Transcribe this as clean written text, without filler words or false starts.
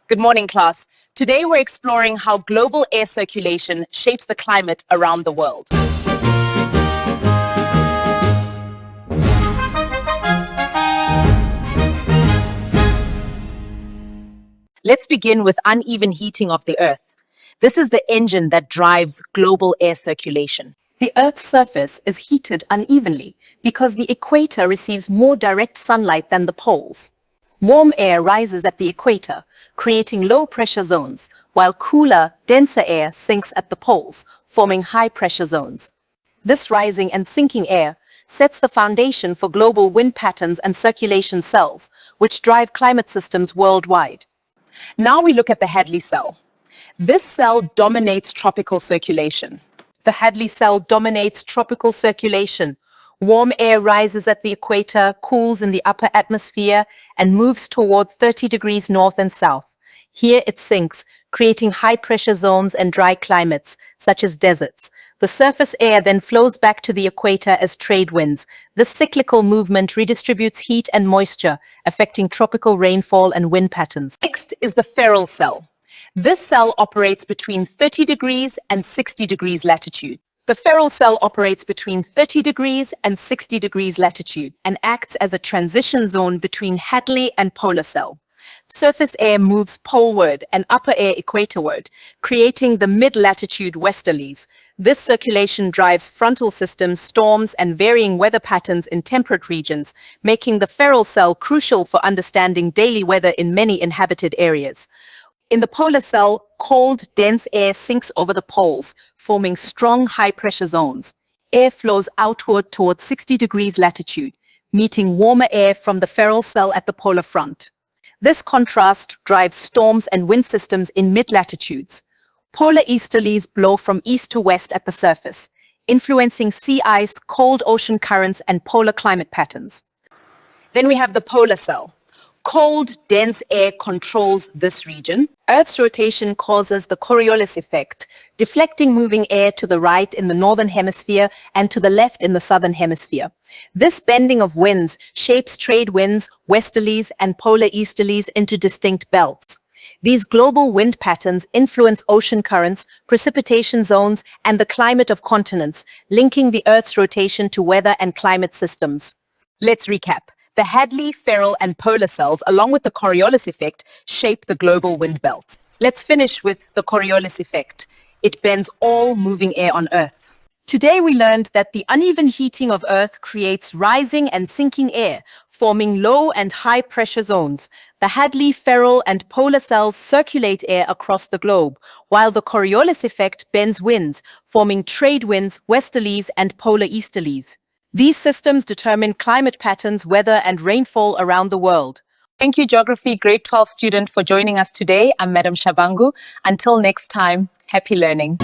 Good morning, class. Today we're exploring how global air circulation shapes the climate around the world. Let's begin with uneven heating of the Earth. This is the engine that drives global air circulation. The Earth's surface is heated unevenly because the equator receives more direct sunlight than the poles. Warm air rises at the equator, creating low-pressure zones, while cooler, denser air sinks at the poles, forming high-pressure zones. This rising and sinking air sets the foundation for global wind patterns and circulation cells, which drive climate systems worldwide. Now we look at the Hadley cell. This cell dominates tropical circulation. The Hadley cell dominates tropical circulation. Warm air rises at the equator, cools in the upper atmosphere, and moves toward 30 degrees north and south. Here it sinks, creating high-pressure zones and dry climates, such as deserts. The surface air then flows back to the equator as trade winds. This cyclical movement redistributes heat and moisture, affecting tropical rainfall and wind patterns. Next is the Ferrel cell. This cell operates between 30 degrees and 60 degrees latitude. The Ferrel cell operates between 30 degrees and 60 degrees latitude and acts as a transition zone between Hadley and polar cell. Surface air moves poleward and upper air equatorward, creating the mid-latitude westerlies. This circulation drives frontal systems, storms, and varying weather patterns in temperate regions, making the Ferrel cell crucial for understanding daily weather in many inhabited areas. In the polar cell, cold, dense air sinks over the poles, forming strong high-pressure zones. Air flows outward towards 60 degrees latitude, meeting warmer air from the Ferrel cell at the polar front. This contrast drives storms and wind systems in mid-latitudes. Polar easterlies blow from east to west at the surface, influencing sea ice, cold ocean currents, and polar climate patterns. Then we have the polar cell. Cold, dense air controls this region. Earth's rotation causes the Coriolis effect, deflecting moving air to the right in the northern hemisphere and to the left in the southern hemisphere. This bending of winds shapes trade winds, westerlies, and polar easterlies into distinct belts. These global wind patterns influence ocean currents, precipitation zones, and the climate of continents, linking the Earth's rotation to weather and climate systems. Let's recap. The Hadley, Ferrel, and polar cells, along with the Coriolis effect, shape the global wind belt. Let's finish with the Coriolis effect. It bends all moving air on Earth. Today we learned that the uneven heating of Earth creates rising and sinking air, forming low and high pressure zones. The Hadley, Ferrel, and polar cells circulate air across the globe, while the Coriolis effect bends winds, forming trade winds, westerlies, and polar easterlies. These systems determine climate patterns, weather, and rainfall around the world. Thank you, Geography Grade 12 student, for joining us today. I'm Mam Shabangu. Until next time, happy learning.